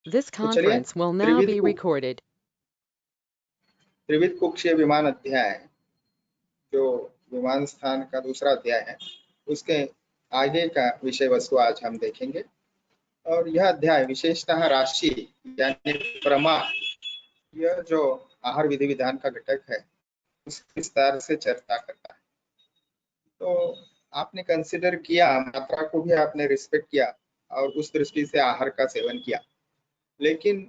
This तो चलिए conference will now be recorded. त्रिविध कुक्षीय विमान अध्याय, जो विमान स्थान का दूसरा अध्याय है, उसके आगे का विषय वस्तु आज हम देखेंगे। और यह अध्याय विशेषतः राशि यानी प्रमाण, यह जो आहार विधि विधान का घटक है, उस विस्तार से चर्चा करता है। तो आपने कंसिडर किया, मात्रा को भी आपने रिस्पेक्ट किया और उस दृष्टि से आहार का सेवन किया। लेकिन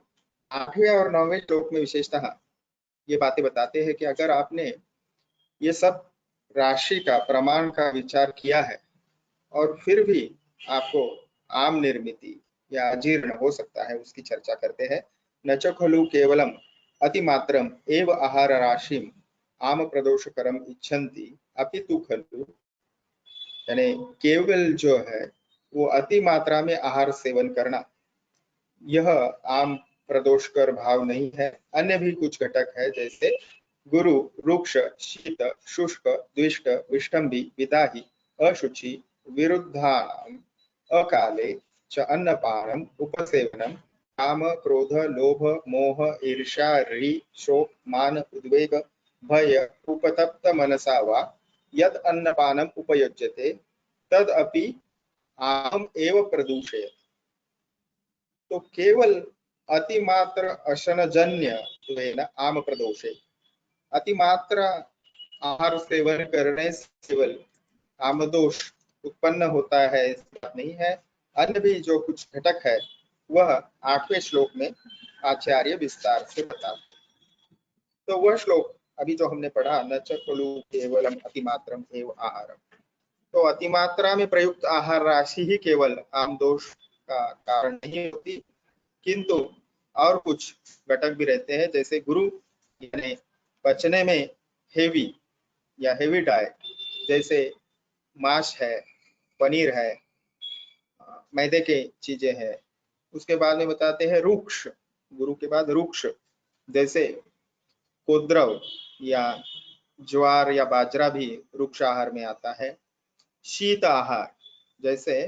8वें और 9वें श्लोक में विशेषतः ये बातें बताते हैं कि अगर आपने ये सब राशि का प्रमाण का विचार किया है और फिर भी आपको आम निर्मिति या अजीर्ण हो सकता है, उसकी चर्चा करते हैं। न च खलु केवलम अतिमात्रम एव आहार राशिम आम प्रदोषकरम इच्छन्ति अपितु खलु, यानी केवल जो है वो अति मात्रा में आहार सेवन करना, यह आम प्रदोषकर भाव नहीं है। अन्य भी कुछ घटक है, जैसे गुरु, रुक्ष, शीत, शुष्क, द्विष्ट, विष्टम्भी, विदाही, अशुचि, विरुद्धानाम, अकाले च अन्नपानम, उपसेवनम, काम, क्रोध, लोभ, मोह, ईर्ष्या, रि, शोक, मान, उद्वेग, भय, उपतप्त मनसा वा यद अन्नपानम उपयुज्यते तद अपि आम एव प्रदूषयति। तो केवल अतिमात्र अशनजन्य आम प्रदोषे, अतिमात्र आहार सेवन करने से केवल आमदोष उत्पन्न होता है, इस बात नहीं है। अन्य भी जो कुछ घटक है वह 8वें श्लोक में आचार्य विस्तार से बताते। तो वह श्लोक अभी जो हमने पढ़ा, न च खलु केवलम अतिमात्रम एव आहारम, तो अतिमात्रा में प्रयुक्त आहार राशि ही केवल आम दोष का कारण नहीं होती, किंतु और कुछ घटक भी रहते हैं, जैसे गुरु यानी पचने में हेवी या हेवी डाइट, जैसे मांस है, पनीर है, मैदे के चीजें हैं। उसके बाद में बताते हैं रुक्ष, गुरु के बाद रुक्ष, जैसे कोद्रव या ज्वार या बाजरा भी रुक्ष आहार में आता है। शीत आहार, जैसे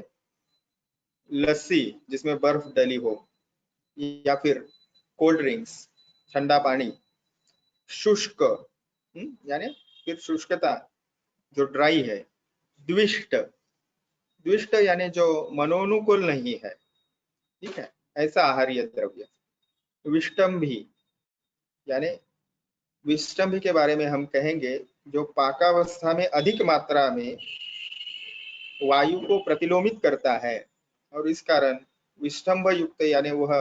लस्सी जिसमें बर्फ डली हो, या फिर कोल्ड ड्रिंक्स, ठंडा पानी। शुष्क यानी फिर शुष्कता, जो ड्राई है। द्विष्ट, द्विष्ट यानी जो मनोनुकूल नहीं है, ठीक है, ऐसा आहार्य द्रव्य। विष्टम्भी, यानी विष्टम्भी के बारे में हम कहेंगे जो पाकावस्था में अधिक मात्रा में वायु को प्रतिलोमित करता है और इस कारण विष्टम्भ युक्त, यानी वह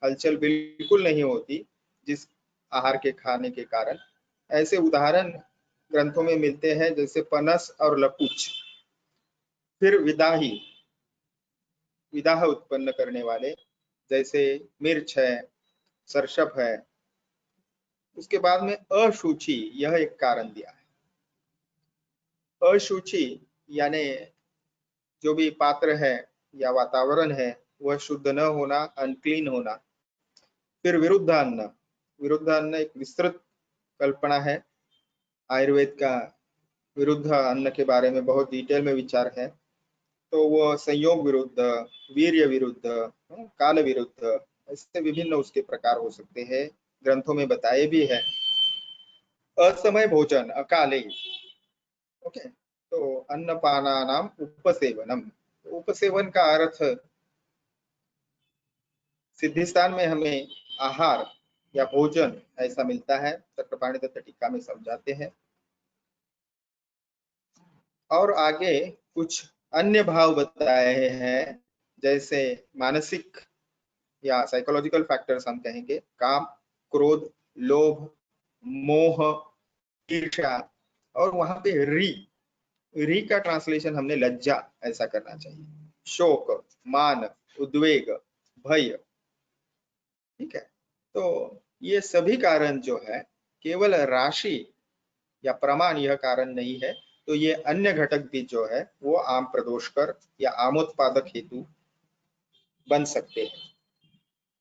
हलचल बिल्कुल नहीं होती जिस आहार के खाने के कारण। ऐसे उदाहरण ग्रंथों में मिलते हैं, जैसे पनस और लकुच। फिर विदाही, विदाह उत्पन्न करने वाले, जैसे मिर्च है, सरसप है। उसके बाद में अशुचि, यह एक कारण दिया है। अशुचि यानी जो भी पात्र है या वातावरण है वह शुद्ध न होना, अनक्लीन होना। फिर विरुद्धान्न, विरुद्धान्न एक विस्तृत कल्पना है। आयुर्वेद का विरुद्ध अन्न के बारे में बहुत डिटेल में विचार है। तो वो संयोग विरुद्ध, वीर्य विरुद्ध, काल विरुद्ध, ऐसे विभिन्न उसके प्रकार हो सकते हैं, ग्रंथों में बताए भी है। असमय भोजन, अकाले, ओके। तो अन्नपानानाम उपसेवनम, उपसेवन का अर्थ सिद्धिस्थान में हमें आहार या भोजन ऐसा मिलता है, चक्रपाणि दत्त टीका में समझाते हैं। और आगे कुछ अन्य भाव बताए हैं, जैसे मानसिक या साइकोलॉजिकल फैक्टर्स हम कहेंगे, काम, क्रोध, लोभ, मोह, ईर्ष्या। और वहां पे री का ट्रांसलेशन हमने लज्जा ऐसा करना चाहिए। शोक, मान, उद्वेग, भय, ठीक है। तो ये सभी कारण जो है केवल राशि या प्रमाण यह कारण नहीं है, तो ये अन्य घटक भी जो है वो आम प्रदोषकर या आमोत्पादक हेतु बन सकते हैं।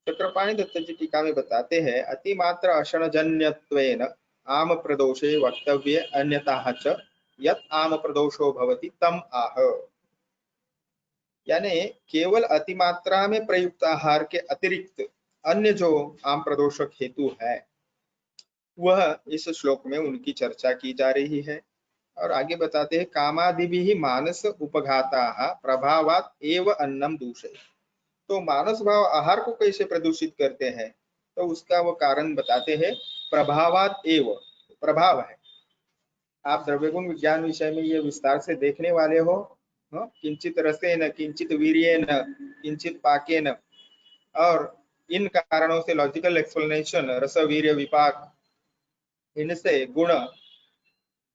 चक्रपाणि दत्त जी टीका में बताते हैं, अतिमात्र अशनजन्यत्वेन आम प्रदोषे वक्तव्य अन्यतः च यत् आम प्रदोषो भवति तम आह, यानी केवल अतिमात्रा में प्रयुक्त आहार के अतिरिक्त अन्य जो आम प्रदोषक हेतु है वह इस श्लोक में उनकी चर्चा की जा रही है। और आगे बताते हैं कामादिभिः मानस उपघाताः प्रभावात एव अन्नम दूषयति। तो मानस भाव आहार को कैसे प्रदूषित करते हैं, तो उसका वो कारण बताते हैं प्रभावात एव। प्रभाव है, आप द्रव्यगुण विज्ञान विषय में ये विस्तार से देखने वाले हो। किंचित रसेन किंचित वीर्येन किंचित पाकेन, और इन कारणों से लॉजिकल एक्सप्लेनेशन रस वीर्य विपाक, इनसे गुण,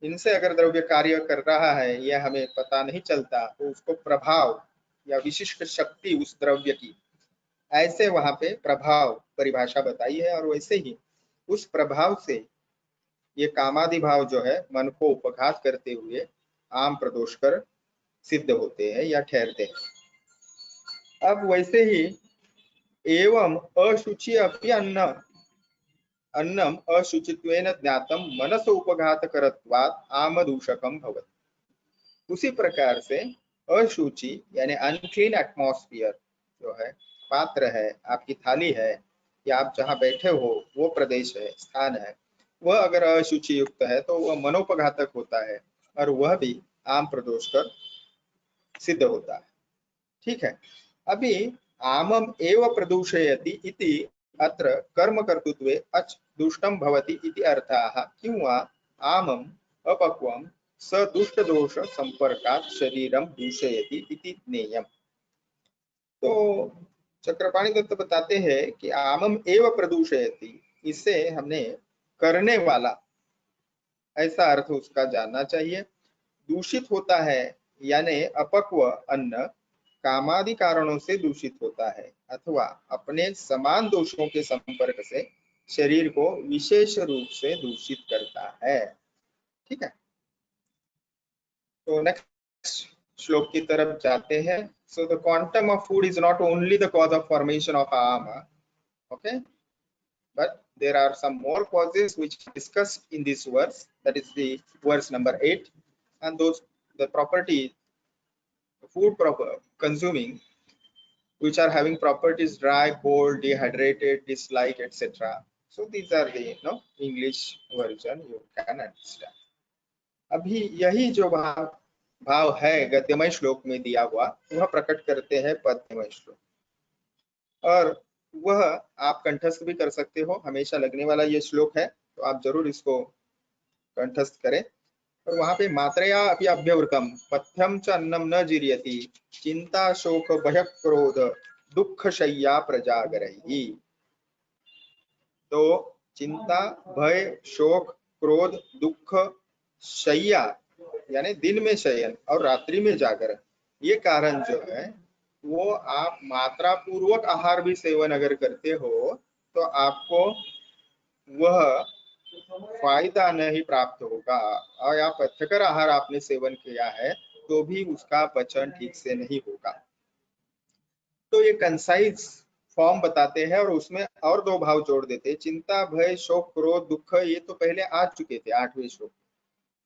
इनसे अगर द्रव्य कार्य कर रहा है यह हमें पता नहीं चलता, तो उसको प्रभाव या विशिष्ट शक्ति उस द्रव्य की, ऐसे वहां पे प्रभाव परिभाषा बताई है। और वैसे ही उस प्रभाव से ये कामादि भाव जो है मन को उपघात करते हुए आम प्रदोषकर सिद्ध होते हैं या ठहरते हैं। अब वैसे ही एवं अशुचि अपि अन्नम अशुचित्वेन ज्ञातम मनस उपघातकरत्वात् आमदूषकम भवति। उसी प्रकार से अशुचि यानी अनक्लीन एटमॉस्फियर जो है, पात्र है, आपकी थाली है, या आप जहाँ बैठे हो वो प्रदेश है, स्थान है, वह अगर अशुचि युक्त है तो वह मनोपघातक होता है, और वह भी आम प्रदोष कर सिद्ध होता है। ठीक है। अभी आमम एव प्रदूषयति इति अत्र कर्म कर्तृत्वे अच दुष्टम भवति इति अर्थाः। क्यों वा आमम अपक्वम स दुष्ट दोष संपर्कात् शरीरम दूषयति इति ज्ञेयम्। तो चक्रपाणि दत्त बताते हैं कि आमम एव प्रदूषयति, इससे हमने करने वाला ऐसा अर्थ उसका जानना चाहिए। दूषित होता है यानी अपक्व अन्न कामादि कारणों से दूषित होता है, अथवा अपने समान दोषों के संपर्क से शरीर को विशेष रूप से दूषित करता है। ठीक है, तो नेक्स्ट श्लोक की तरफ जाते हैं। So the quantum of food is not only the cause of formation of आमा, okay, but there are some more causes which are discussed in this verse, that is the verse number 8, and those the property food proper consuming which are having properties dry, cold, dehydrated, dislike, etc. So these are the English version you can understand. अभी यही जो भाव है गद्यमय श्लोक में दिया हुआ, वह प्रकट करते हैं पद्यमय श्लोक, और वह आप कंठस्थ भी कर सकते हो। हमेशा लगने वाला ये श्लोक है, तो आप जरूर इसको कंठस्थ करें। और वहां पे मात्रया अपि अभ्यवृतम पथ्यम च अन्नम न जीर्यति चिंता शोक भय क्रोध दुख शय्या प्रजागरहि। तो चिंता भय शोक क्रोध दुख शय्या यानी दिन में शयन और रात्रि में जागरण, ये कारण जो है वो आप मात्रा पूर्वक आहार भी सेवन अगर करते हो तो आपको वह फायदा नहीं प्राप्त होगा, और या पथ्यकर आहार आपने सेवन किया है तो भी उसका पचन ठीक से नहीं होगा। तो ये कंसाइज फॉर्म बताते हैं और उसमें और दो भाव जोड़ देते हैं, चिंता भय शोक क्रोध दुख, ये तो पहले आ चुके थे 8वें श्लोक।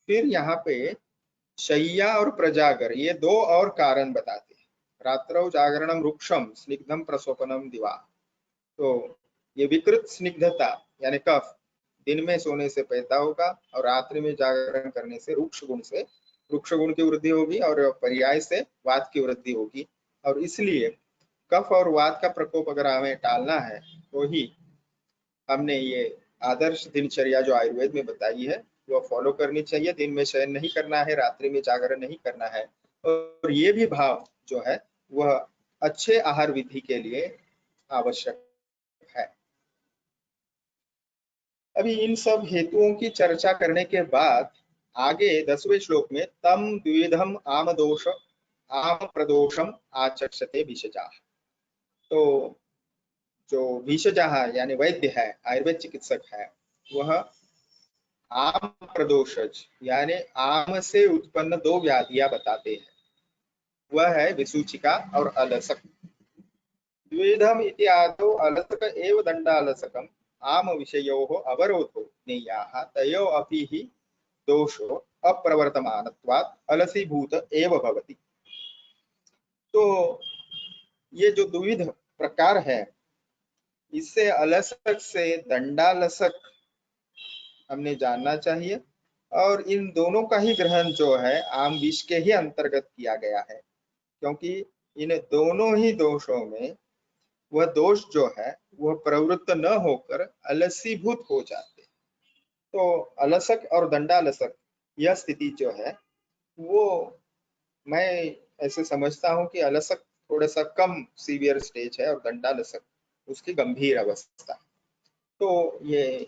फिर यहाँ पे शय्या और प्रजागर, ये दो और कारण बताते हैं। रात्रौ जागरणम रुक्षम स्निग्धम प्रस्वपनम दिवा, तो ये विकृत स्निग्धता यानी कफ दिन में सोने से पैदा होगा, और रात्रि में जागरण करने से रुक्ष गुण की वृद्धि होगी, और पर्याय से वात की वृद्धि होगी। और इसलिए कफ और वात का प्रकोप अगर हमें टालना है तो ही हमने ये आदर्श दिनचर्या जो आयुर्वेद में बताई है वो फॉलो करनी चाहिए। दिन में शयन नहीं करना है, रात्रि में जागरण नहीं करना है, और ये भी भाव जो है वह अच्छे आहार विधि के लिए आवश्यक है। अभी इन सब हेतुओं की चर्चा करने के बाद आगे 10वें श्लोक में तम द्विविधम आम दोष आम प्रदोषम आचक्षते भिषजा। तो जो भिषजा यानी वैद्य है, आयुर्वेद चिकित्सक है, वह आम प्रदोषज यानी आम से उत्पन्न दो व्याधियां बताते हैं, वह है विसूचिका और अलसक। द्विविधम इति आदौ अलसक एव दंडालसकम आम विषयोः अवरोधो ज्ञेयाः तयो अपि हि दोषो अप्रवर्तमानत्वात् अलसीभूत एव भवति। तो ये जो द्विविध प्रकार है इससे अलसक से दंडालसक हमने जानना चाहिए। और इन दोनों का ही ग्रहण जो है आम विष के ही अंतर्गत किया गया है, क्योंकि इन दोनों ही दोषों में वह दोष जो है वह प्रवृत्त न होकर अलसीभूत हो जाते। तो अलसक और दंडालसक यह स्थिति जो है वो, मैं ऐसे समझता हूँ कि अलसक थोड़ा सा कम सीवियर स्टेज है और दंडालसक उसकी गंभीर अवस्था। तो ये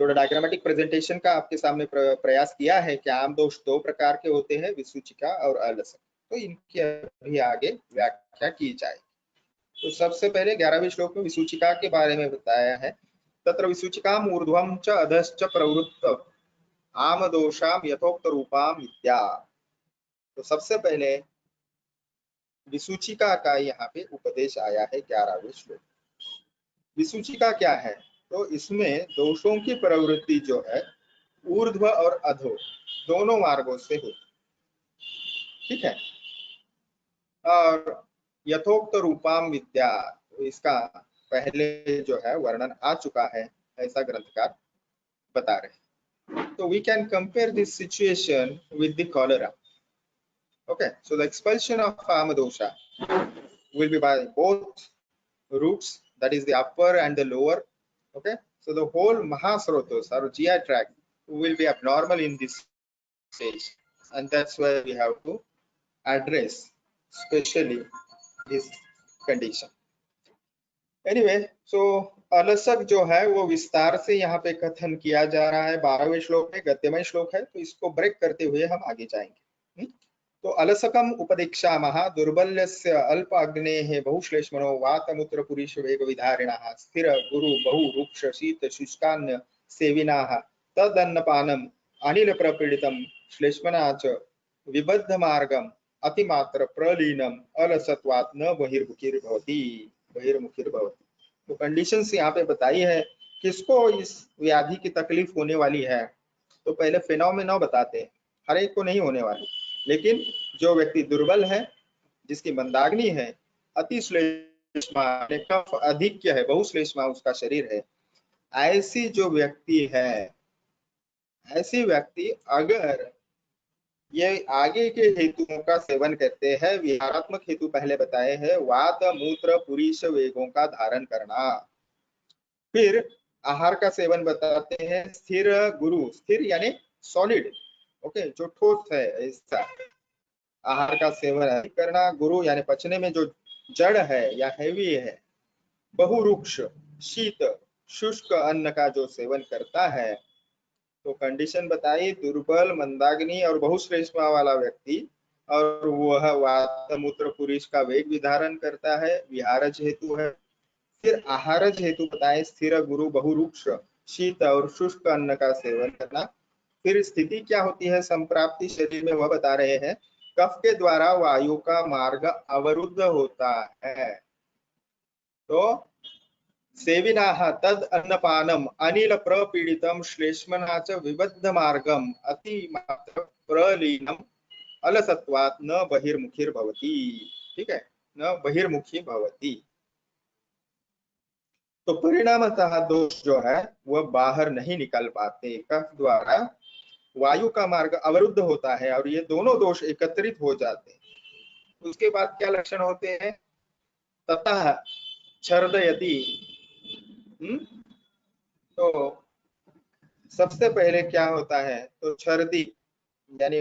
थोड़ा डायग्रामेटिक प्रेजेंटेशन का आपके सामने प्रयास किया है कि आम दोष दो प्रकार के होते हैं, विसूचिका और अलसक। तो इनकी अभी आगे व्याख्या की जाए। तो सबसे पहले 11वें श्लोक में विसूचिका के बारे में बताया है। तत्र विसूचिकाम ऊर्ध्वम च अधश्च प्रवृत्त आम दोषाम यथोक्त रूपाम विद्या। तो सबसे पहले विसूचिका का यहाँ पे उपदेश आया है 11वें श्लोक। विसूचिका क्या है? तो इसमें दोषों की प्रवृत्ति जो है ऊर्ध्व और अधो दोनों मार्गों से होती, ठीक है। और यथोक्त रूपाम विद्या, तो इसका पहले जो है वर्णन आ चुका है, ऐसा ग्रंथकार बता रहे हैं। तो we can compare this situation with the cholera. Okay, so the expulsion of Amadosha will be by both roots, that is the upper and the lower. Okay, so the whole Mahasrotos or GI tract will be abnormal in this stage, and that's why we have to address especially this condition. Anyway, so अलसक जो है वो विस्तार से यहाँ पे कथन किया जा रहा है 12वें श्लोक में, गद्यमय श्लोक है, तो इसको ब्रेक करते हुए हम आगे जाएंगे। तो अलसकम उपदीक्षामः दुर्बल्यस्य अल्प अग्नेः बहुश्लेष्मनो वातमूत्र पुरीश वेग विधारिणः स्थिर गुरु बहु रुक्ष शीत शुष्कान्न सेविनाः तदन्नपानम अनिल प्रपीडितम श्लेष्मना च विबद्ध मार्गम अतिमात्र प्रलीनम अलसत्वात् न बहिर्मुखिर्भवति बहिर्मुखिर्भवति। तो कंडीशंस यहाँ पे बताई है किसको इस व्याधि की तकलीफ होने वाली है। तो पहले फिनोमेना बताते हैं, हर एक को नहीं होने वाली, लेकिन जो व्यक्ति दुर्बल है, जिसकी मंदाग्नि है, अति श्लेष्मा कफ अधिक्य है, बहुश्लेष्मा उसका शरीर है, ऐसी जो व्यक्ति है, ऐसी व्यक्ति अगर ये आगे के हेतुओं का सेवन करते हैं, विहारात्मक हेतु पहले बताए हैं, वात मूत्र पुरीश वेगों का धारण करना, फिर आहार का सेवन बताते हैं, स्थिर गुरु, स्थिर यानी सॉलिड, ओके, जो ठोस है ऐसा आहार का सेवन करना, गुरु यानी पचने में जो जड़ है या हैवी है, बहुरुक्ष शीत शुष्क अन्न का जो सेवन करता है। तो कंडीशन बताई, दुर्बल मंदाग्नि और बहुश्लेष्मा वाला व्यक्ति, और वह वातमूत्र पुरीश का वेग भी धारण करता है, विहारज हेतु है। फिर आहारज हेतु बताए, स्थिर गुरु बहुरुक्ष शीत और शुष्क अन्न का सेवन करना। फिर स्थिति क्या होती है संप्राप्ति शरीर में, वह बता रहे हैं, कफ के द्वारा वायु का मार्ग अवरुद्ध होता है। तो सेविनाः तद अन्नपानम अनिल प्रपीडितम श्लेष्मना च विबद्ध मार्गम अतिमात्र प्रलीनम अलसत्वात् न बहिर्मुखिर्भवति, ठीक है, न बहिर्मुखी भवति। तो परिणामतः दोष जो है वह बाहर नहीं निकल पाते, कफ द्वारा वायु का मार्ग अवरुद्ध होता है और ये दोनों दोष एकत्रित हो जाते हैं। उसके बाद क्या लक्षण होते हैं? ततः छर्दयति। तो सबसे पहले क्या होता है? तो छर्दी यानी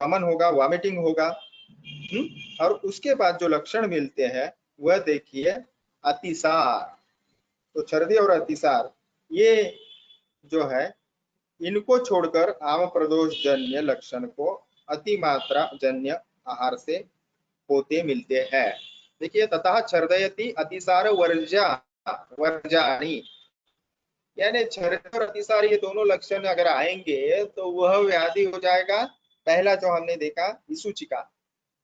वमन होगा, वॉमिटिंग होगा। और उसके बाद जो लक्षण मिलते हैं वह देखिए अतिसार। तो छर्दी और अतिसार ये जो है, इनको छोड़कर आम प्रदोष जन्य लक्षण को अतिमात्रा जन्य आहार से होते मिलते हैं। देखिए, ततः छर्दयति अतिसार वर्जा वर्जानी, यानी छर्दी और अतिसार ये दोनों लक्षण अगर आएंगे तो वह व्याधि हो जाएगा। पहला जो हमने देखा विसूचिका,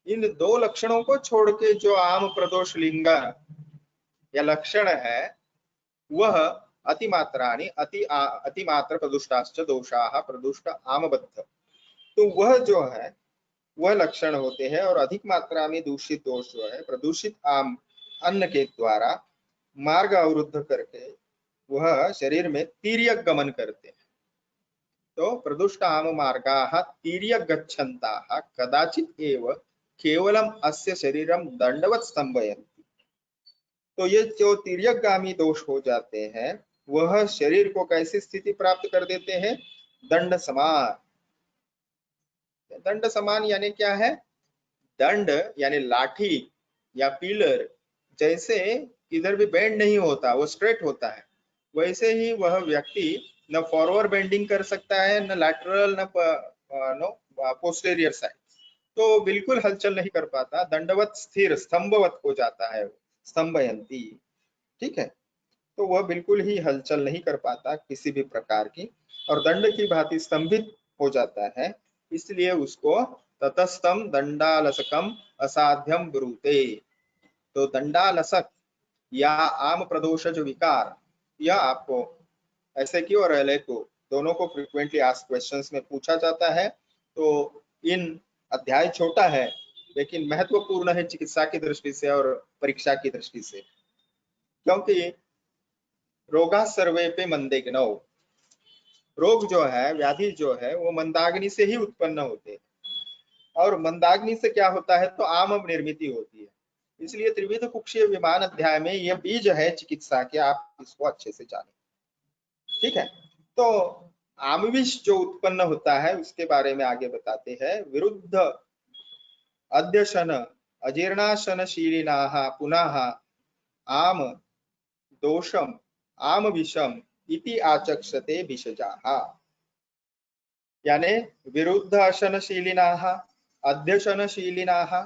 इन दो लक्षणों को छोड़ के जो आम प्रदोष लिंग या लक्षण है वह अतिमात्राणि अतिमात्र प्रदुष्टाश्च दोषाः प्रदुष्ट आमबद्ध, तो वह जो है वह लक्षण होते हैं। और अधिक मात्रा में दूषित दोष जो है प्रदूषित आम अन्न के द्वारा मार्ग अवरुद्ध करके वह शरीर में तिर्यक गमन करते हैं। तो प्रदुष्टाम मार्गाः तिर्यक गच्छन्ताः कदाचित् एव केवलम अस्य शरीरम दंडवत स्तंभयन्ति। तो ये जो तिर्यकगामी दोष हो जाते हैं वह शरीर को कैसी स्थिति प्राप्त कर देते हैं? दंड समान। दंड समान यानी क्या है? दंड यानी लाठी या पिलर जैसे किधर भी बेंड नहीं होता, वो स्ट्रेट होता है, वैसे ही वह व्यक्ति न फॉरवर्ड बेंडिंग कर सकता है, न लैटरल, न पोस्टेरियर साइड, तो बिल्कुल हलचल नहीं कर पाता, दंडवत स्थिर स्तंभवत हो जाता है, स्तंभयंती। ठीक है, तो वह बिल्कुल ही हलचल नहीं कर पाता किसी भी प्रकार की, और दंड की भांति स्तंभित हो जाता है, इसलिए उसको ततस्तम दंडालसकम असाध्यम ब्रूते। तो दंडालसक या आम प्रदोषज विकार, यह आपको ऐसे की और एलए को दोनों को फ्रीक्वेंटली आस्क्ड क्वेश्चंस में पूछा जाता है। तो इन अध्याय छोटा है लेकिन महत्वपूर्ण है चिकित्सा की दृष्टि से और परीक्षा की दृष्टि से, क्योंकि रोगा सर्वे पे मंदेग्नौ, रोग जो है, व्याधि जो है, वो मंदाग्नि से ही उत्पन्न होते हैं, और मंदाग्नि से क्या होता है? तो आम निर्मित होती है। इसलिए त्रिविध कुक्षीय विमान अध्याय में यह बीज है चिकित्सा के, आप इसको अच्छे से जाने। ठीक है, तो आमविष जो उत्पन्न होता है उसके बारे में आगे बताते हैं। विरुद्ध अध्यशन अजीर्णाशनशीलिनाः पुनः आम दोषम आम विषम इति आचक्षते भिषजाः। यानी विरुद्ध अशनशीलिनाः, अध्यशनशीलिनाः,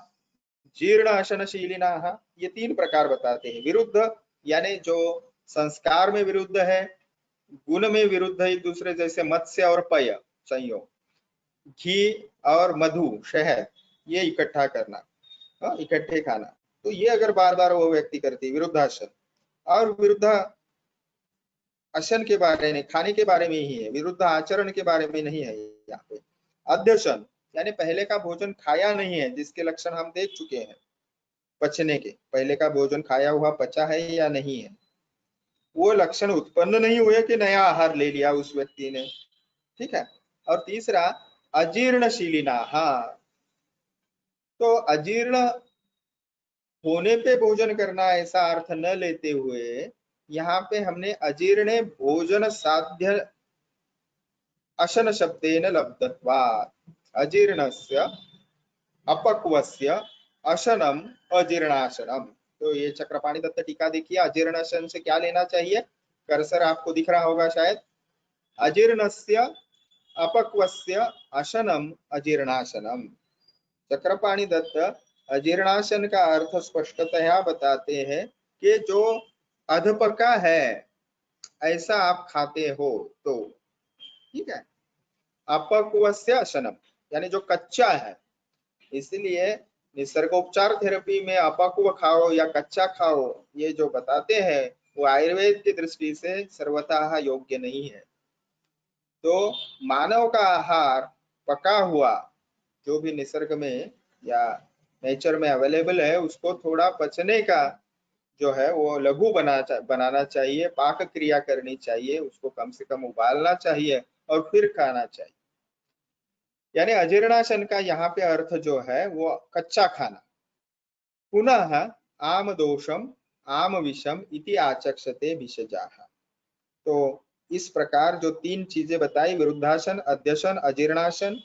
जीर्ण अशनशीलिनाः, ये तीन प्रकार बताते हैं। विरुद्ध यानी जो संस्कार में विरुद्ध है, गुण में विरुद्ध है एक दूसरे, जैसे मत्स्य और पय संयोग, घी और मधु शहद ये इकट्ठा करना, इकट्ठे खाना, तो ये अगर बार बार वो व्यक्ति करती है विरुद्धाशन। और विरुद्ध अशन के बारे में, खाने के बारे में ही है, विरुद्ध आचरण के बारे में नहीं है यहाँ पे। अध्यशन यानी पहले का भोजन खाया नहीं है, जिसके लक्षण हम देख चुके हैं पचने के, पहले का भोजन खाया हुआ पचा है या नहीं है, वो लक्षण उत्पन्न नहीं हुए कि नया आहार ले लिया उस व्यक्ति ने। ठीक है, और तीसरा अजीर्णशीलिना, हाँ, तो अजीर्ण होने पे भोजन करना ऐसा अर्थ न लेते हुए यहाँ पे हमने अजीर्णे भोजन साध्य अशन शब्देन लब्धत्वात्, अजीर्णस्य अपक्वस्य अशनम अजीर्णाशनम। तो ये चक्रपाणी दत्त टीका देखिए, अजीर्णाशन से क्या लेना चाहिए? कर्सर आपको दिख रहा होगा शायद, अजीर्णस्य अपक्वस्य अशनम अजीर्णाशनम। चक्रपाणी दत्त अजीर्णाशन का अर्थ स्पष्टतया बताते हैं कि जो अधपका है ऐसा आप खाते हो तो, ठीक है, अपक्वस्य अशनम यानी जो कच्चा है। इसलिए निसर्गोपचार थेरेपी में अपक्व खाओ या कच्चा खाओ, ये जो बताते हैं वो आयुर्वेद की दृष्टि से सर्वथा योग्य नहीं है। तो मानव का आहार पका हुआ जो भी निसर्ग में या नेचर में अवेलेबल है, उसको थोड़ा पचने का जो है वो लघु बनाना चाहिए, पाक क्रिया करनी चाहिए, उसको कम से कम उबालना चाहिए और फिर खाना चाहिए। यानी अजीर्णाशन का यहाँ पे अर्थ जो है वो कच्चा खाना। पुनः आम दोषम आम विषम इति आचक्षते भिषजाः। तो इस प्रकार जो तीन चीजें बताई, विरुद्धासन, अध्यशन, अजीर्णासन,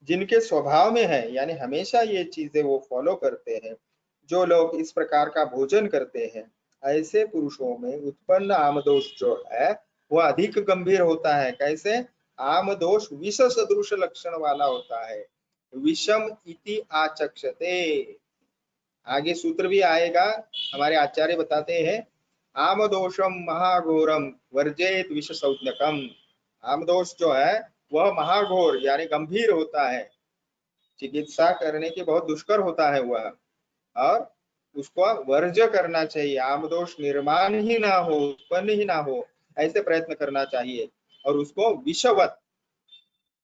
जिनके स्वभाव में है, यानी हमेशा ये चीजें वो फॉलो करते हैं, जो लोग इस प्रकार का भोजन करते हैं, ऐसे पुरुषों में उत्पन्न आमदोष जो है वो अधिक गंभीर होता है। कैसे? आमदोष विष सदृश लक्षण वाला होता है। विषम इति आचक्षते, आगे सूत्र भी आएगा, हमारे आचार्य बताते हैं, आमदोषम महाघोरम वर्जेत विष संज्ञकम। आमदोष जो है वह महाघोर यानी गंभीर होता है, चिकित्सा करने की बहुत दुष्कर होता है वह, और उसको वर्ज करना चाहिए। आमदोष निर्माण ही ना हो, उत्पन्न ही ना हो, ऐसे प्रयत्न करना चाहिए। और उसको विषवत,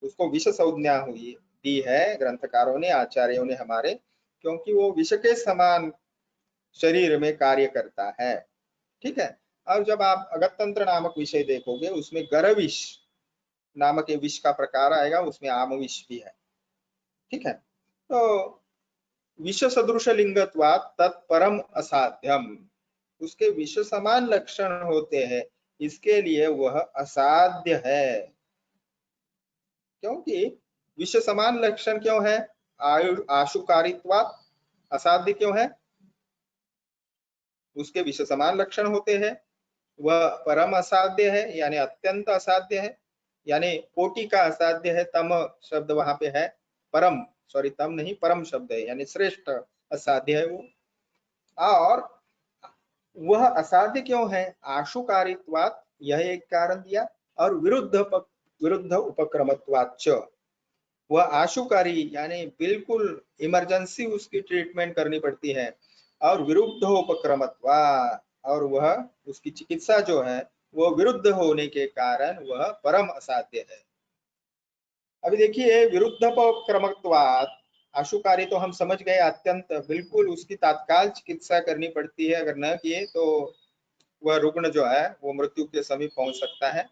उसको विष संज्ञा हुई दी है ग्रंथकारों ने, आचार्यों ने हमारे, क्योंकि वो विष के समान शरीर में कार्य करता है। ठीक है। और जब आप अगतंत्र नामक विषय देखोगे उसमें गरविष नामक ये विष का प्रकार आएगा, उसमें आम विष भी है। ठीक है। तो विष सदृश लिंगत्वात् तत्परम असाध्यम, उसके विष समान लक्षण होते हैं, इसके लिए वह असाध्य है। क्योंकि विष समान लक्षण क्यों है? आशुकारित्वात् असाध्य क्यों है? उसके विष समान लक्षण होते हैं, वह परम असाध्य है यानी अत्यंत असाध्य है, यानी कोटि का असाध्य है। तम शब्द वहां पे है, परम, सॉरी तम नहीं, परम शब्द है यानी श्रेष्ठ असाध्य है वो। और वह असाध्य क्यों है? आशुकारित्वात्, यह एक कारण दिया, और विरुद्ध उपक्रमत्वाच्च, वह आशुकारी यानी बिल्कुल इमरजेंसी उसकी ट्रीटमेंट करनी पड़ती है, और विरुद्ध उपक्रमत्वात्, और वह उसकी चिकित्सा जो है वो विरुद्ध होने के कारण वह परम असाध्य है। अभी देखिए, विरुद्धोपक्रमत्वात्, आशुकारी तो हम समझ गए, अत्यंत बिल्कुल उसकी तात्काल चिकित्सा करनी पड़ती है, अगर न किए तो वह रुग्ण जो है वो मृत्यु के समीप पहुंच सकता है।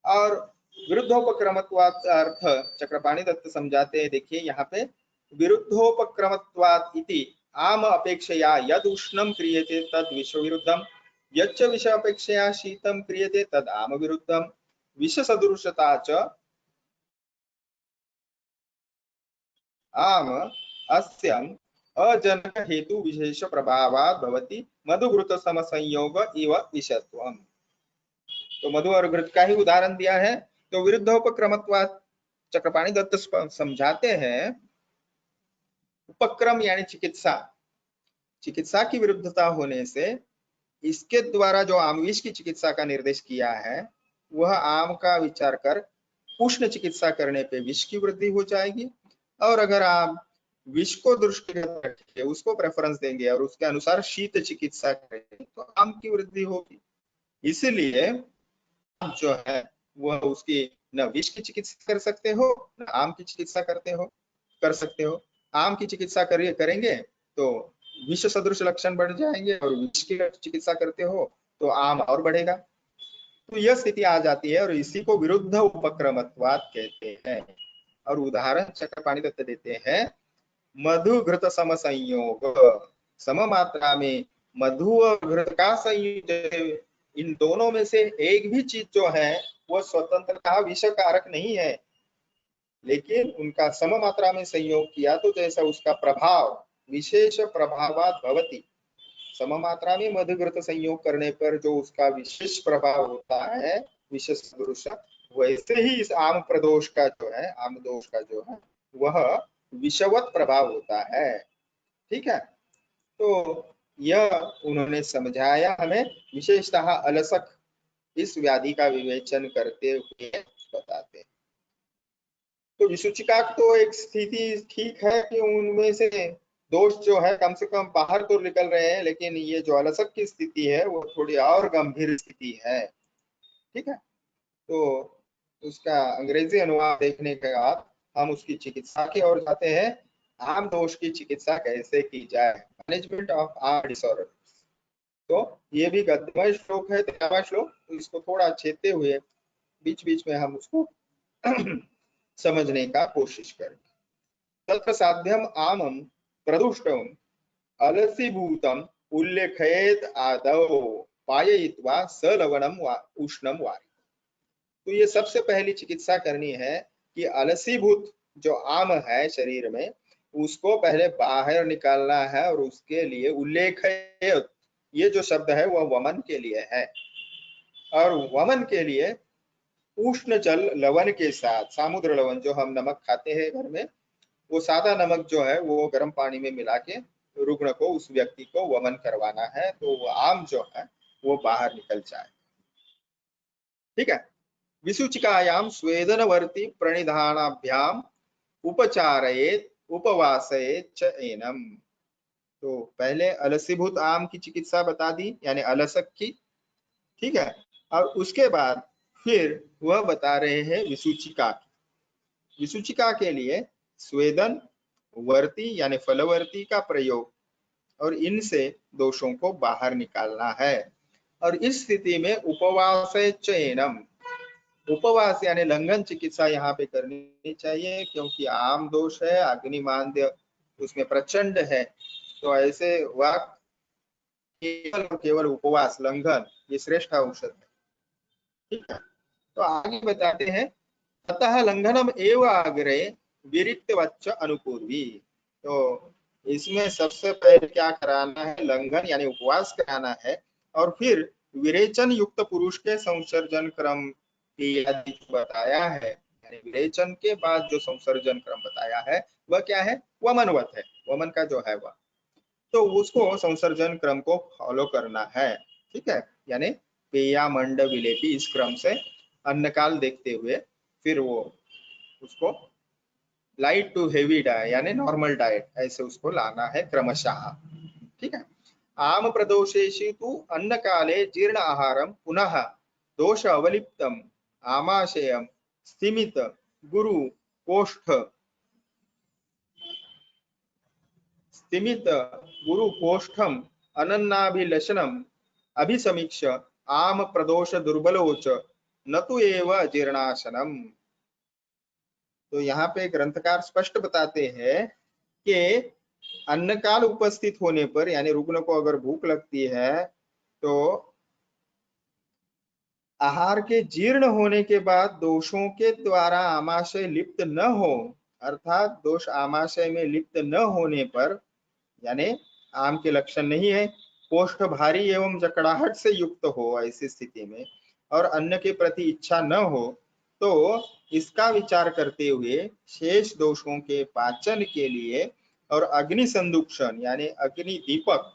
और विरुद्धोपक्रमत्वात् का अर्थ चक्रपाणी दत्त समझाते हैं, देखिए यहाँ पे, विरुद्धोपक्रमत्वात् इति आम अपेक्षया यद उष्णम क्रियते तद विष विरुद्धम, यच्च विष अपेक्षया शीतम क्रियते तद आम विरुद्धम, विष सदृशता च आम अस्यम अजनक हेतु विशेष प्रभावात् भवति मधुघृत सम संयोग इव विषत्वम। तो मधु और घृत का ही उदाहरण दिया है। तो विरुद्धोपक्रमत्वात् चक्रपाणी दत्त समझाते हैं, उपक्रम यानी चिकित्सा, चिकित्सा की विरुद्धता होने से इसके द्वारा जो आमविष की चिकित्सा का निर्देश किया है, वह आम का विचार कर उष्ण चिकित्सा करने पे विष की वृद्धि हो जाएगी, और अगर आप विष को दृष्टिगत रखें, उसको प्रेफरेंस देंगे और उसके अनुसार शीत चिकित्सा करेंगे तो आम की वृद्धि होगी। इसलिए जो है वह उसकी न विष की चिकित्सा कर सकते हो, न आम की चिकित्सा कर सकते हो। आम की चिकित्सा करेंगे तो विष सदृश लक्षण बढ़ जाएंगे, और विष की चिकित्सा करते हो तो आम और बढ़ेगा। तो यह स्थिति आ जाती है, और इसी को विरुद्ध उपक्रमत्वात् कहते हैं। और उदाहरण चक्रपाणी दत्त देते हैं, मधु घृत सम संयोग, सम मात्रा में मधु और घृत का संयोग, इन दोनों में से एक भी चीज जो है वो स्वतंत्रतः विष कारक नहीं है, लेकिन उनका सम मात्रा में संयोग किया तो जैसा उसका प्रभाव विशेष प्रभावात् भवति, सम मात्रा में मधु घृत संयोग करने पर जो उसका विशेष प्रभाव होता है विशेष पुरुष, वैसे ही इस आम प्रदोष का जो है, आम दोष का जो है वह विषवत प्रभाव होता है। ठीक है। तो यह उन्होंने समझाया हमें, विशेषतः अलसक इस व्याधि का विवेचन करते हुए बताते हैं। तो विसूचिका तो एक स्थिति ठीक है कि उनमें से दोष जो है कम से कम बाहर तो निकल रहे हैं, लेकिन ये जो अलसक की स्थिति है वो थोड़ी और गंभीर स्थिति है। ठीक है। तो उसका अंग्रेजी अनुवाद देखने के बाद हम उसकी चिकित्सा की ओर जाते हैं। आम दोष की चिकित्सा कैसे की जाए, मैनेजमेंट ऑफ आम डिसऑर्डर। तो ये भी गद्यमय श्लोक है, 13वां श्लोक, तो इसको थोड़ा छेदते हुए बीच बीच में हम उसको समझने का कोशिश करें। तत्र साध्यम आमम प्रदुष्टम अलसीभूतम उल्लेखयेत आदौ पाययित्वा सलवणम उष्णम वारि। तो ये सबसे पहली चिकित्सा करनी है कि अलसीभूत जो आम है शरीर में उसको पहले बाहर निकालना है, और उसके लिए उल्लेखयेत, ये जो शब्द है वह वमन के लिए है, और वमन के लिए उष्ण जल लवण के साथ, समुद्र लवण जो हम नमक खाते हैं घर में, वो सादा नमक जो है वो गर्म पानी में मिला के रुग्ण को, उस व्यक्ति को वमन करवाना है, तो वो आम जो है वो बाहर निकल जाए। ठीक है। विसूचिकायाम स्वेदनवर्ती प्रणिधानाभ्याम उपचारयेत उपवासयेत च एनम। तो पहले अलसीभूत आम की चिकित्सा बता दी, यानी अलसक की। ठीक है। और उसके बाद फिर वह बता रहे हैं विसूचिका की। विसूचिका के लिए स्वेदन वर्ती यानी फलवर्ती का प्रयोग, और इनसे दोषों को बाहर निकालना है। और इस स्थिति में उपवास चयनम, उपवास यानी लंघन चिकित्सा यहाँ पे करनी चाहिए, क्योंकि आम दोष है, अग्निमांद्य उसमें प्रचंड है। तो ऐसे वक्त केवल और केवल उपवास लंघन ये श्रेष्ठ औषध है। ठीक है, तो आगे बताते हैं, अतः लंघनम एव आग्रे विरिक्तवच्च अनुपूर्वी। तो इसमें सबसे पहले क्या कराना है, लंघन यानी उपवास कराना है, और फिर विरेचन युक्त पुरुष के संसर्जन क्रम की यदि बताया है, यानी विरेचन के बाद जो संसर्जन क्रम बताया है वह क्या है, वमनवत है, वमन का जो है वह, तो उसको संसर्जन क्रम को फॉलो करना है। ठीक है, यानी पेया मंड विलेपी इस क्रम से अन्न काल देखते हुए फिर वो उसको लाइट टू हेवी डाइट यानी नॉर्मल डाइट ऐसे उसको लाना है क्रमशः। ठीक है, आम प्रदोषेषु तु अन्न काले जीर्ण आहारम पुनः दोष अवलिप्तम आमाशयम स्थिमित गुरु कोष्ठ स्थिमित गुरु कोष्ठम अनन्नाभिलषणम अभिसमीक्ष आम प्रदोष दुर्बलोच न तो एव जीर्णाशनम। तो यहाँ पे ग्रंथकार स्पष्ट बताते हैं कि अन्न काल उपस्थित होने पर, यानी रुग्ण को अगर भूख लगती है तो आहार के जीर्ण होने के बाद दोषों के द्वारा आमाशय लिप्त न हो, अर्थात दोष आमाशय में लिप्त न होने पर, यानी आम के लक्षण नहीं है, कोष्ठ भारी एवं जकड़ाहट से युक्त हो ऐसी स्थिति में, और अन्न के प्रति इच्छा न हो, तो इसका विचार करते हुए शेष दोषों के पाचन के लिए और अग्नि संदूषण यानी अग्नि दीपक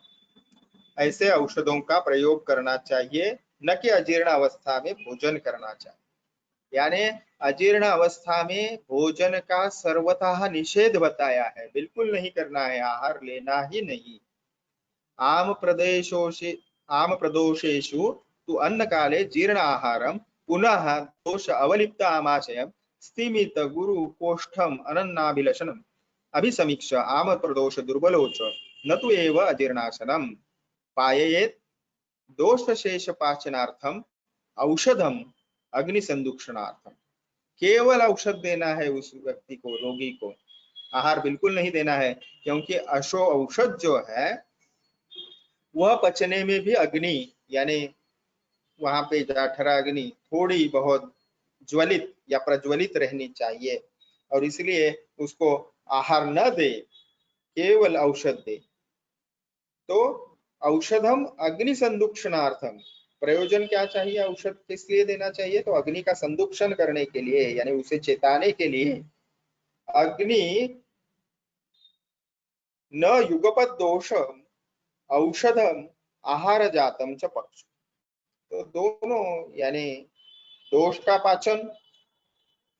ऐसे औषधों का प्रयोग करना चाहिए, न कि अजीर्ण अवस्था में भोजन करना चाहिए। यानी अजीर्ण अवस्था में भोजन का सर्वतः निषेध बताया है, बिल्कुल नहीं करना है, आहार लेना ही नहीं। आम प्रदोषेषु तु अन्न काले जीर्ण आहारम पुनः दोष अवलिप्त आमाशयम स्थिमित गुरु कोष्ठम अनन्नाभिलषणम अभिसमीक्ष आम प्रदोष दुर्बलोच न तो एव अजीर्णाशनम पाययेत दोष शेष पाचनार्थम औषधम अग्नि संदूषणार्थम। केवल औषध देना है उस व्यक्ति को, रोगी को, आहार बिल्कुल नहीं देना है, क्योंकि अशो औषध जो है वह पचने में भी अग्नि यानी वहां पे जाठरा अग्नि थोड़ी बहुत ज्वलित या प्रज्वलित रहनी चाहिए, और इसलिए उसको आहार न दे, केवल औषध दे। तो औषधम अग्नि संदूषणार्थम, प्रयोजन क्या चाहिए, औषध किस लिए देना चाहिए, तो अग्नि का संदूषण करने के लिए, यानी उसे चेताने के लिए। अग्नि न युगपत दोष औषधम आहार जातम च पक्ष। तो दोनों यानी दोष का पाचन,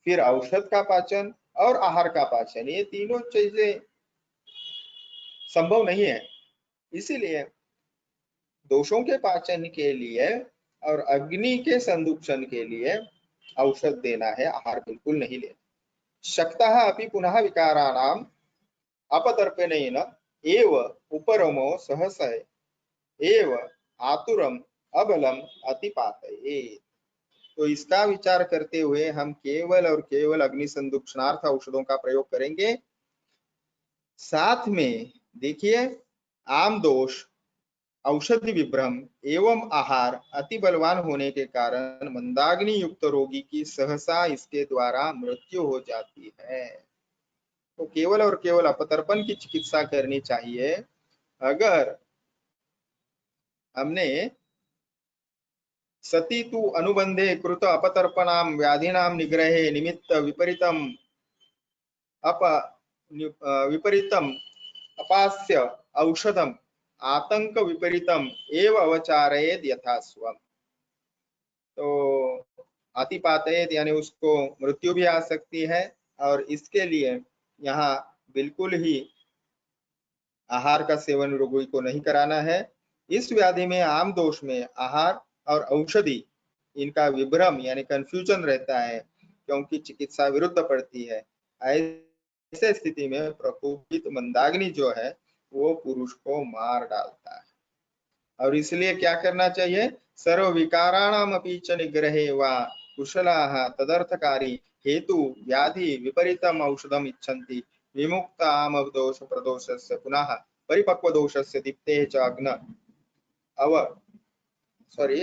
फिर औषध का पाचन और आहार का पाचन, ये तीनों चीजें संभव नहीं है। इसीलिए दोषों के पाचन के लिए और अग्नि के संदूषण के लिए औषध देना है, आहार बिल्कुल नहीं लेना। शक्तः अपि पुनः विकाराणाम अपतर्पणेन एव उपरमो सहसय एव आतुरम अबलम अतिपातये। तो इसका विचार करते हुए हम केवल और केवल अग्नि संदूषणार्थ औषधों का प्रयोग करेंगे। साथ में देखिए, आम दोष, औषधि विभ्रम एवं आहार अति बलवान होने के कारण मंदाग्नि युक्त रोगी की सहसा इसके द्वारा मृत्यु हो जाती है। तो केवल और केवल अपतर्पण की चिकित्सा करनी चाहिए। अगर हमने सती तु अनुबंधे कृत अपतर्पणाम व्याधिनाम निग्रहे निमित्त विपरीतम अपास्य औषधम आतंक विपरीतम एव अवचारयेद यथास्वम। तो अतिपातयेद यानी उसको मृत्यु भी आ सकती है, और इसके लिए यहाँ बिल्कुल ही आहार का सेवन रोगी को नहीं कराना है। इस व्याधि में आम दोष में आहार और औषधि इनका विभ्रम यानी कंफ्यूजन रहता है, क्योंकि चिकित्सा विरुद्ध पड़ती है। ऐसे स्थिति में प्रकोपित मंदाग्नि जो है वो पुरुष को मार डालता है। और इसलिए क्या करना चाहिए, सर्व विकाराणाम अपि च निग्रहे वा कुशलाः तदर्थकारी हेतु व्याधि विपरीतम औषधम इच्छन्ति विमुक्त आम दोष प्रदोषस्य पुनः परिपक्व दोषस्य दीप्ते च अग्न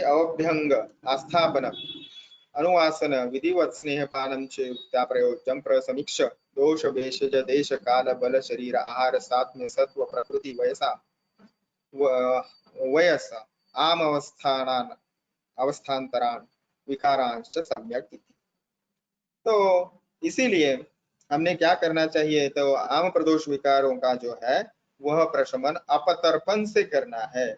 अवभ्यंग आस्थापन अनुवासन विधिवत स्नेहपानं च युक्ता प्रयोज्यं प्रसमीक्ष दोष भेषज देश काल बल शरीर आहार सात्म्य सत्व प्रकृति वयसा वयस आम अवस्थानान अवस्थान्तरान विकारांश सम्यक इति। तो इसीलिए हमने क्या करना चाहिए, तो आम प्रदोष विकारों का जो है वह प्रशमन अपतर्पण से करना है।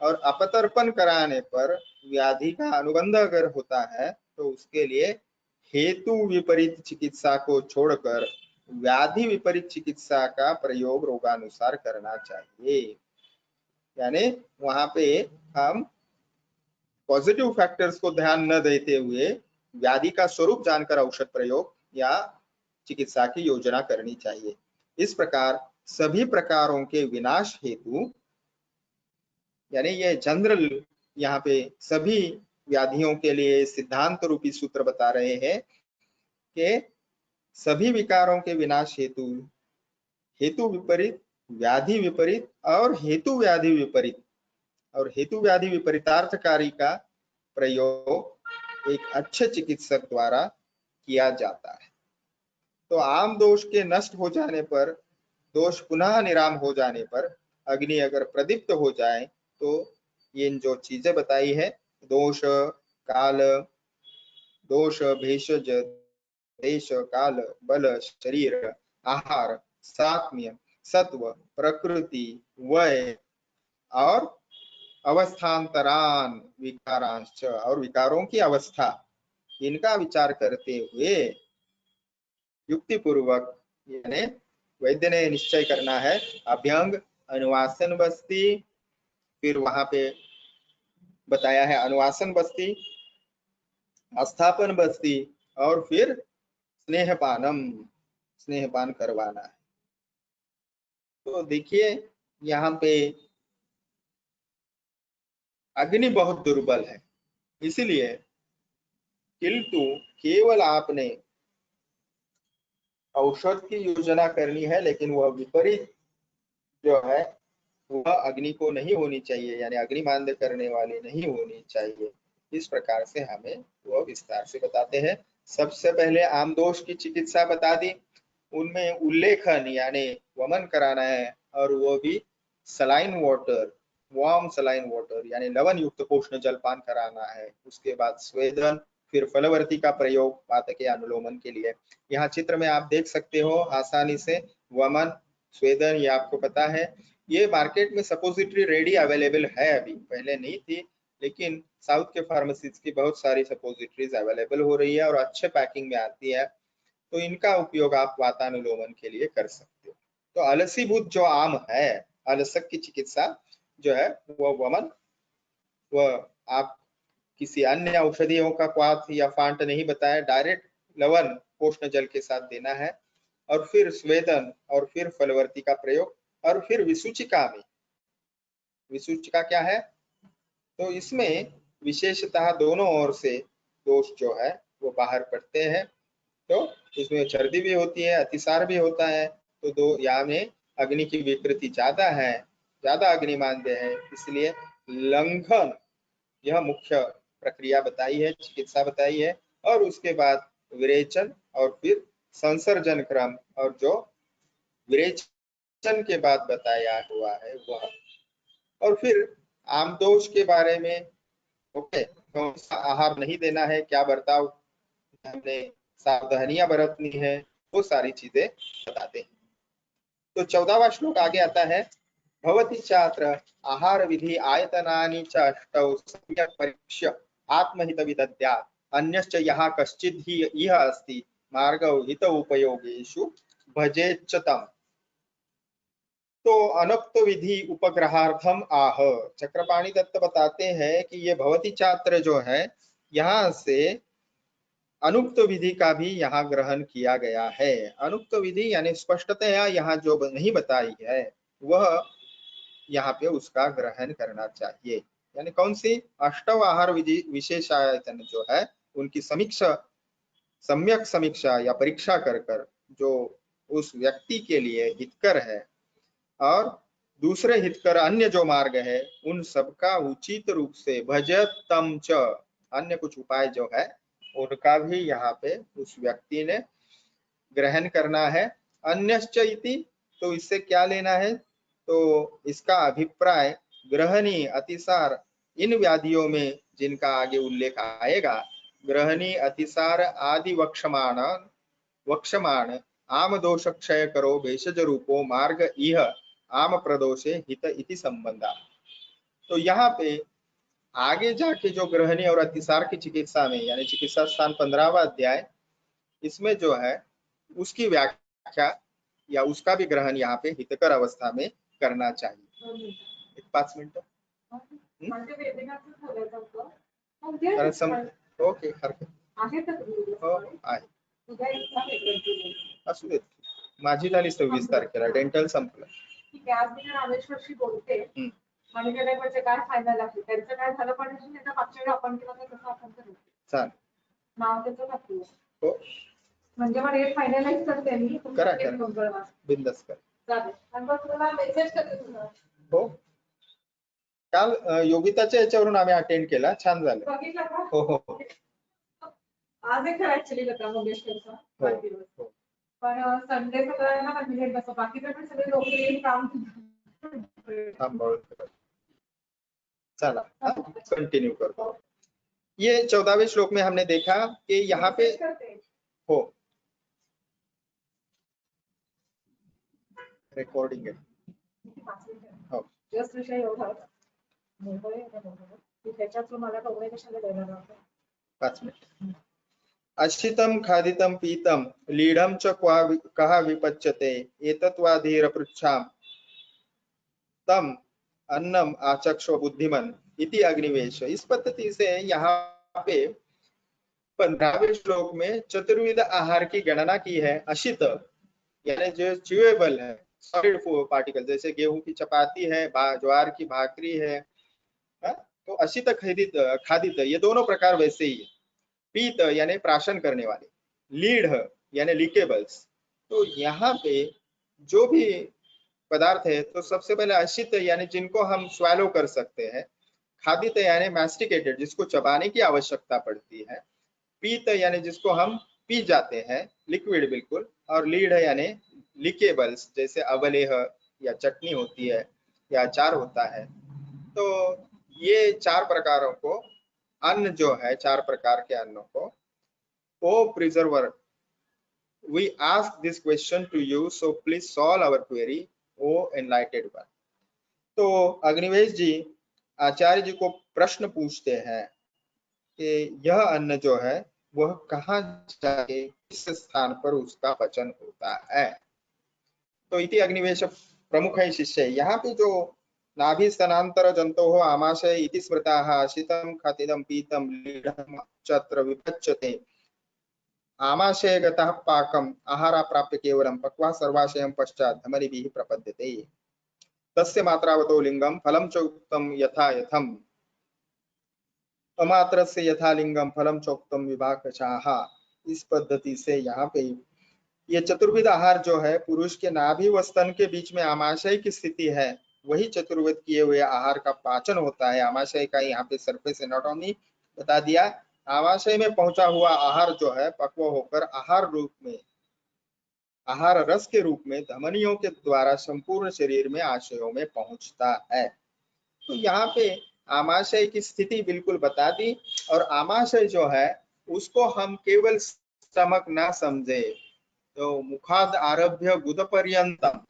और अपतर्पण कराने पर व्याधि का अनुबंध अगर होता है तो उसके लिए हेतु विपरीत चिकित्सा को छोड़कर व्याधि विपरीत चिकित्सा का प्रयोग रोगानुसार करना चाहिए। यानी वहां पे हम पॉजिटिव फैक्टर्स को ध्यान न देते हुए व्याधि का स्वरूप जानकर औषध प्रयोग या चिकित्सा की योजना करनी चाहिए। इस प्रकार सभी प्रकारों के विनाश हेतु, यानी ये जनरल यहाँ पे सभी व्याधियों के लिए सिद्धांत रूपी सूत्र बता रहे हैं कि सभी विकारों के विनाश हेतु हेतु विपरीत, व्याधि विपरीत और हेतु व्याधि विपरीत और हेतु व्याधि विपरीतार्थकारी का प्रयोग एक अच्छे चिकित्सक द्वारा किया जाता है। तो आम दोष के नष्ट हो जाने पर, दोष पुनः निराम हो जाने पर अग्नि अगर प्रदीप्त हो जाए तो ये जो चीजें बताई है, दोष काल, दोष भेषज देश काल बल शरीर आहार सात्म्य सत्व प्रकृति वय और अवस्थान्तरान विकारांश और विकारों की अवस्था, इनका विचार करते हुए युक्ति पूर्वक, यानी वैद्य ने निश्चय करना है अभ्यंग अनुवासन बस्ती, फिर वहां पे बताया है अनुवासन बस्ती, अस्थापन बस्ती और फिर स्नेहपानम, स्नेहपान करवाना है। तो देखिए यहाँ पे अग्नि बहुत दुर्बल है, इसलिए किंतु केवल आपने औषध की योजना करनी है, लेकिन वह विपरीत जो है वह अग्नि को नहीं होनी चाहिए, यानी अग्निमांद करने वाली नहीं होनी चाहिए। इस प्रकार से हमें वह विस्तार से बताते हैं। सबसे पहले आम दोष की चिकित्सा बता दी, उनमें उल्लेखन यानी वमन कराना है, और वो भी saline water, warm saline water यानी लवण युक्त पोषण जलपान कराना है। उसके बाद स्वेदन, फिर फलवर्ती का प्रयोग पातकीय अनुलोमन के लिए। यहाँ चित्र में आप देख सकते हो आसानी से, वमन स्वेदन ये आपको पता है। ये मार्केट में सपोजिटरी रेडी अवेलेबल है, अभी पहले नहीं थी, लेकिन साउथ के फार्मेसीज की बहुत सारी सपोजिटरीज अवेलेबल हो रही है और अच्छे पैकिंग में आती है, तो इनका उपयोग आप वातानुलोमन के लिए कर सकते हो। तो अलसीभूत जो आम है, अलसक की चिकित्सा जो है वह वमन, वह आप किसी अन्य औषधियों का क्वाथ या फांट नहीं बताया, डायरेक्ट लवण पोषण जल के साथ देना है, और फिर स्वेदन और फिर फलवर्ती का प्रयोग, और फिर विसूचिका में, विसूचिका क्या है, तो इसमें विशेषतः दोनों ओर से दोष जो है वो बाहर पड़ते हैं। तो इसमें चर्बी भी होती है, अतिसार भी होता है, तो दो यहाँ में अग्नि की विकृति ज्यादा है, ज्यादा अग्निमांद्य है, इसलिए लंघन यह मुख्य प्रक्रिया बताई है, चिकित्सा बताई है। और उसके बाद विरेचन और फिर संसर्जन क्रम, और जो विरेचन के बाद बताया हुआ है वह, और फिर आमदोष के बारे में ओके, कौन सा आहार नहीं देना है, क्या बर्ताव हमने सावधानियां बरतनी है, वो सारी चीजें बताते हैं। तो 14वां श्लोक आगे आता है, भवति चात्र आहार विधि आयतनानि च अष्टौ सम्यक् परीक्ष्य आत्महित विदद्यात् अन्यश्च यः कश्चित् हि इह अस्ति मार्गौ हित उपयोगेषु भजेच्च तम्। तो अनुक्त विधि उपग्रहार्थम आह, चक्रपाणी दत्त बताते हैं कि ये भवती छात्र जो है यहाँ से अनुक्त विधि का भी यहाँ ग्रहण किया गया है। अनुक्त विधि यानी स्पष्टतया यहाँ जो नहीं बताई है वह यहाँ पे उसका ग्रहण करना चाहिए। यानी कौन सी अष्टव आहार विशेषायतन जो है उनकी समीक्षा, सम्यक समीक्षा या परीक्षा कर कर जो उस व्यक्ति के लिए हितकर है और दूसरे हितकर अन्य जो मार्ग है उन सबका उचित रूप से भजतम च, अन्य कुछ उपाय जो है उनका भी यहाँ पे उस व्यक्ति ने ग्रहण करना है। अन्यश्च इति, तो इससे क्या लेना है, तो इसका अभिप्राय ग्रहणी अतिसार इन व्याधियों में जिनका आगे उल्लेख आएगा, ग्रहणी अतिसार आदि वक्षमाण आम दोष क्षय करो भेषज रूपो मार्ग इह आम प्रदोषे हित इति संबंधा। तो यहाँ पे आगे जाके जो ग्रहणी और अतिसार की चिकित्सा में यानी चिकित्सा स्थान 15वां अध्याय, इसमें जो है उसकी व्याख्या या उसका भी ग्रहण यहाँ पे हितकर अवस्था में करना चाहिए। 5 मिनट ओके हरकत हो आहे असू देत, माझी झाली 26 तारखेला डेंटल संपलं। ठीक आहे, आज मी रामेश्वरशी बोलते आणि म्हणजे काय फायनल आहे त्यांचं काय झालं पण त्याचा मागच्या वेळी आपण केलं तर कसं आपण करू, चालेल नाव त्याचं टाकू हो, म्हणजे मग हे फायनलाइज करते मी, करा बिंदास कर चालेल आणि मग तुला मेसेज करते तुला हो। काल योगिताच्या याच्यावरून आम्ही अटेंड केला, छान झालं। बघितलं का? हो हो आज एक ऍक्च्युअली लता मंगेशकरचा दिवस, पण संडे सगळ्यांना कन्व्हिनियंट असं, बाकीचे पण सगळे लोक येईल काम चला कंटिन्यू करो। ये 14वें श्लोक में हमने देखा कि यहाँ पे हो रिकॉर्डिंग है हो जस्ट विषय एवढा त्याच्यात मला कवरे कशाला देणार होतं 5 मिनिट। अशितम खादितम पीतम लीढम च कहा विपच्यते एतत्वाधीर पृच्छाम तम अन्नम आचक्षो बुद्धिमन इति अग्निवेश। इस पद्धति से यहाँ पे 15वें श्लोक में चतुर्विध आहार की गणना की है। अशित यानी जो च्यूएबल है सॉलिड पार्टिकल, जैसे गेहूं की चपाती है, ज्वार की भाकरी है, तो अशित खादित ये दोनों प्रकार वैसे ही है। पीत यानी प्राशन करने वाले, लीढ़ यानी लिकेबल्स। तो यहाँ पे जो भी पदार्थ है तो सबसे पहले अशित यानी जिनको हम स्वैलो कर सकते हैं, खादित यानी मैस्टिकेटेड जिसको चबाने की आवश्यकता पड़ती है, पीत यानी जिसको हम पी जाते हैं लिक्विड बिल्कुल, और लीढ़ यानी लिकेबल्स जैसे अवलेह या चटनी होती है या अचार होता है। तो ये 4 प्रकारों को अन्न जो है, 4 प्रकार के अन्नों को, ओ preserver we ask this question to you so please solve our query o enlightened one। तो अग्निवेश जी आचार्य जी को प्रश्न पूछते हैं कि यह अन्न जो है वह कहाँ जाके किस स्थान पर उसका पचन होता है। तो इति अग्निवेश प्रमुख है शिष्य। यहाँ पे जो नाभि स्तनांतर जंतो हो आमाशय इति स्मृता शीतम खातिदम पीतम लीढम चत्र विपच्यते आमाशय गतः पाकम आहारा प्राप्य केवलम पक्वा सर्वाशयम पश्चात धमनिभिः प्रपद्यते तस्य मात्रावतो लिंगम फलम चोक्तम यथा यथम अमात्रस्य यथा लिंगम फलम चोक्तम विभागशाः। इस पद्धति से यहाँ पे ये चतुर्विध आहार जो है पुरुष के नाभि व स्तन के बीच में आमाशय की स्थिति है, वही चतुर्विध किए हुए आहार का पाचन होता है। आमाशय का यहाँ पे सरफेस एनाटॉमी बता दिया। आमाशय में पहुंचा हुआ आहार जो है पक्व होकर आहार रूप में, आहार रस के रूप में धमनियों के द्वारा संपूर्ण शरीर में आशयों में पहुंचता है। तो यहाँ पे आमाशय की स्थिति बिल्कुल बता दी। और आमाशय जो है उसको हम केवल स्टमक ना समझे, तो मुखाद आरभ्य गुद पर्यंतम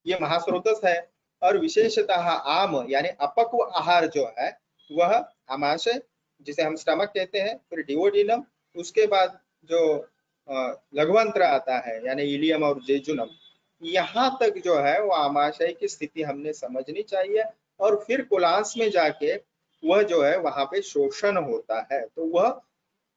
ये महास्रोतस है। और विशेषतः आम यानी अपक्व आहार जो है वह आमाशय जिसे हम स्टमक कहते हैं, फिर डिवोडिनम, उसके बाद जो लघुवंत्र आता है यानी इलियम और जेजुनम, यहाँ तक जो है वो आमाशय की स्थिति हमने समझनी चाहिए। और फिर कोलांस में जाके वह जो है वहां पे शोषण होता है। तो वह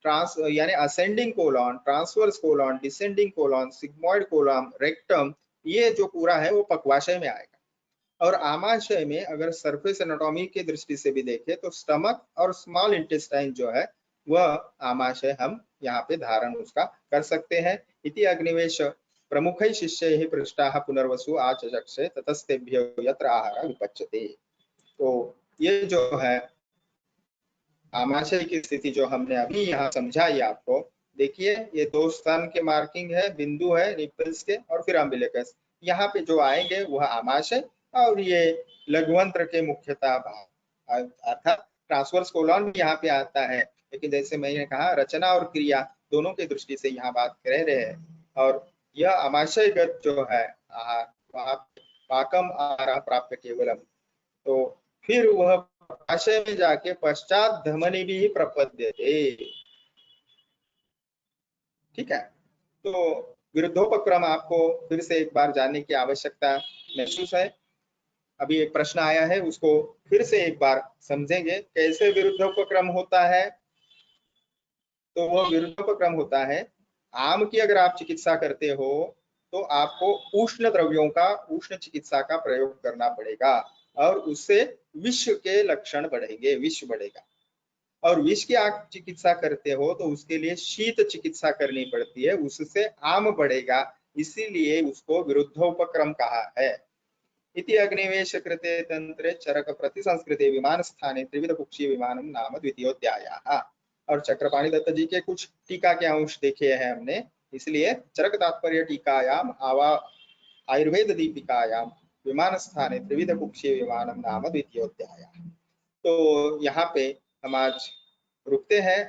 ट्रांस यानी ascending colon, transverse colon, descending colon, sigmoid colon, rectum, ये जो पूरा है वो पक्वाशय में आएगा। और आमाशय में अगर सरफेस एनाटॉमी की दृष्टि से भी देखें तो स्टमक और स्मॉल इंटेस्टाइन जो है वह आमाशय हम यहाँ पे धारण उसका कर सकते हैं। इति अग्निवेश प्रमुख शिष्य पृष्ठा पुनर्वसु आचक्षे ततस्तेभ्यो यत्र आहार विपच्यते। तो ये जो है आमाशय की स्थिति जो हमने अभी यहाँ समझाई आपको, देखिए ये 2 स्थान के मार्किंग है, बिंदु है निपल्स के और फिर अम्बिलिकस। यहाँ पे जो आएंगे वह आमाशय और ये लघुवंत्र के मुख्यतः भाग अर्थात ट्रांसवर्स कोलॉन भी यहाँ पे आता है, लेकिन जैसे मैंने कहा रचना और क्रिया दोनों की दृष्टि से यहाँ बात कर रहे हैं। और यह आमाशयगत जो है आहार, वहाँ पाकम आहार प्राप्त केवलम, तो फिर वह आशय में जाके पश्चात धमनी भी प्रपद्यते। ठीक है, तो विरुद्धोपक्रम आपको फिर से एक बार जानने की आवश्यकता महसूस है। अभी एक प्रश्न आया है, उसको फिर से एक बार समझेंगे कैसे विरुद्धोपक्रम होता है। तो वह विरुद्धोपक्रम होता है, आम की अगर आप चिकित्सा करते हो तो आपको उष्ण द्रव्यों का, उष्ण चिकित्सा का प्रयोग करना पड़ेगा और उससे विष के लक्षण बढ़ेंगे, विष बढ़ेगा। और विष की आप चिकित्सा करते हो तो उसके लिए शीत चिकित्सा करनी पड़ती है, उससे आम बढ़ेगा, इसीलिए उसको विरुद्धोपक्रम कहा है। इति अग्निवेश कृते तंत्रे चरक प्रतिसंस्कृते विमान स्थाने त्रिविध कुक्षी विमानम नाम द्वितीयोध्यायः। और चक्रपाणि दत्त जी के कुछ टीका के अंश देखे हैं हमने, इसलिए चरक तात्पर्य टीकायाम आयुर्वेद दीपिकायाम विमान स्थाने त्रिविध कुक्षी विमानम नाम द्वितीयोध्यायः। तो यहाँ पे हम आज रुकते हैं।